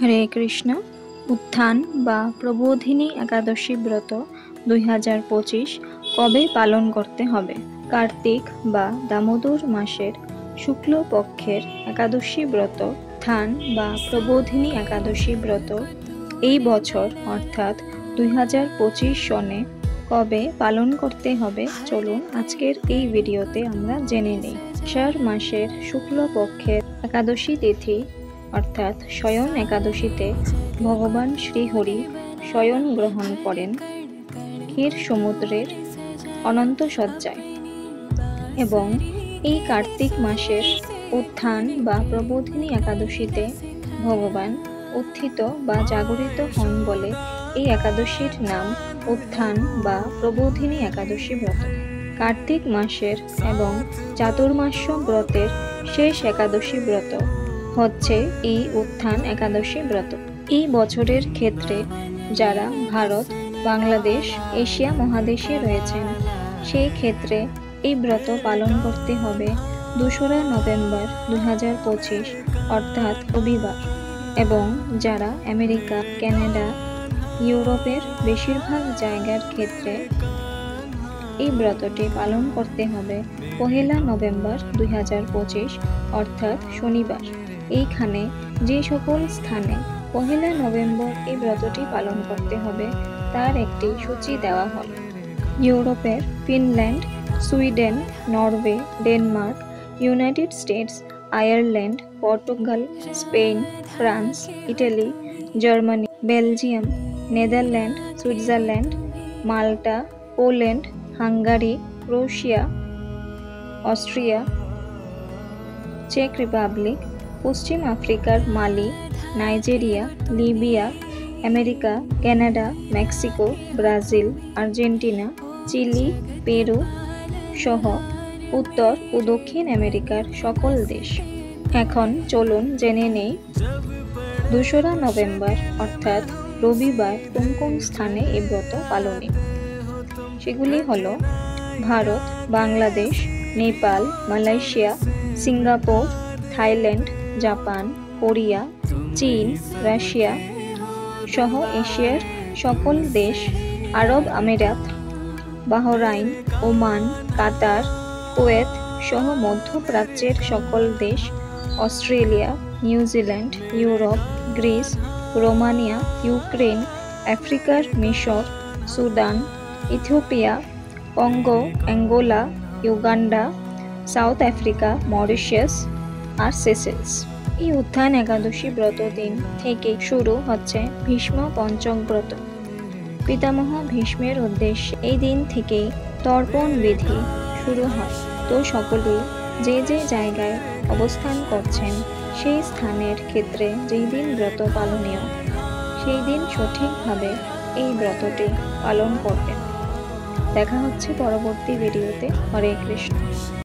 হরে কৃষ্ণ। উত্থান বা প্রবোধিনী একাদশী ব্রত 2025 কবে পালন করতে হবে? কার্তিক বা দামোদর মাসের শুক্ল পক্ষের একাদশী ব্রত উত্থান বা প্রবোধিনী একাদশী ব্রত এই বছর অর্থাৎ 2025 সনে কবে পালন করতে হবে চলুন আজকের এই ভিডিওতে আমরা জেনে নিই। আষাঢ় মাসের শুক্ল পক্ষের একাদশী তিথি অর্থাৎ শয়ন একাদশীতে ভগবান শ্রীহরি শয়ন গ্রহণ করেন ক্ষীর সমুদ্রের অনন্ত শয্যায়, এবং এই কার্তিক মাসের উত্থান বা প্রবোধিনী একাদশীতে ভগবান উত্থিত বা জাগরিত হন বলে এই একাদশীর নাম উত্থান বা প্রবোধিনী একাদশী ব্রত। কার্তিক মাসের এবং চাতুর্মাস্য ব্রতের শেষ একাদশী ব্রত হচ্ছে এই উত্থান একাদশী ব্রত। এই বছরের ক্ষেত্রে যারা ভারত, বাংলাদেশ, এশিয়া মহাদেশে রয়েছেন সেই ক্ষেত্রে এই ব্রত পালন করতে হবে 2রা নভেম্বর 2025 অর্থাৎ রবিবার, এবং যারা আমেরিকা, কানাডা, ইউরোপের বেশিরভাগ জায়গার ক্ষেত্রে এই ব্রতটি পালন করতে হবে 1 নভেম্বর 2025 অর্থাৎ শনিবার। এইখানে যে সকল স্থানে 1 নভেম্বর এই ব্রতটি পালন করতে হবে তার একটি সূচি দেওয়া হল। ইউরোপের Finland, Sweden, Norway, Denmark, United States, Ireland, Portugal, Spain, France, Italy, Germany, Belgium, Netherlands, Switzerland, Malta, Poland, Hungary, Croatia, Austria, চেক রিপাবলিক, পশ্চিম আফ্রিকার Mali, Nigeria, Libya, America, Canada, Mexico, Brazil, Argentina, Chile, Peru সহ উত্তর ও দক্ষিণ আমেরিকার সকল দেশ। এখন চলুন জেনে নেই 2রা নভেম্বর অর্থাৎ রবিবার কোন কোন স্থানে এই ব্রত পালনে। সেগুলি হল Bharat, Bangladesh, Nepal, Malaysia, Singapore, Thailand, Japan, Korea, চীন, রাশিয়া সহ এশিয়ার সকল দেশ, আরব আমিরাত, বাহরাইন, ওমান, কাতার, কুয়েত সহ মধ্যপ্রাচ্যের সকল দেশ, Australia, New Zealand, Europe, Greece, Romania, Ukraine, আফ্রিকার মিশর, Sudan, Ethiopia, Congo, Angola, Uganda, South Africa, Mauritius আর সেসেলস। এই উত্থান একাদশী ব্রত দিন থেকে শুরু হচ্ছে ভীষ্ম পঞ্চক ব্রত। পিতামহ ভীষ্মের উদ্দেশ্যে এই দিন থেকেই তর্পণ বিধি শুরু হয়। তো সকলেই যে যে জায়গায় অবস্থান করছেন সেই স্থানের ক্ষেত্রে যেই দিন ব্রত পালনীয় সেই দিন সঠিকভাবে এই ব্রতটি পালন করবেন। দেখা হচ্ছে পরবর্তী ভিডিওতে। হরে কৃষ্ণ।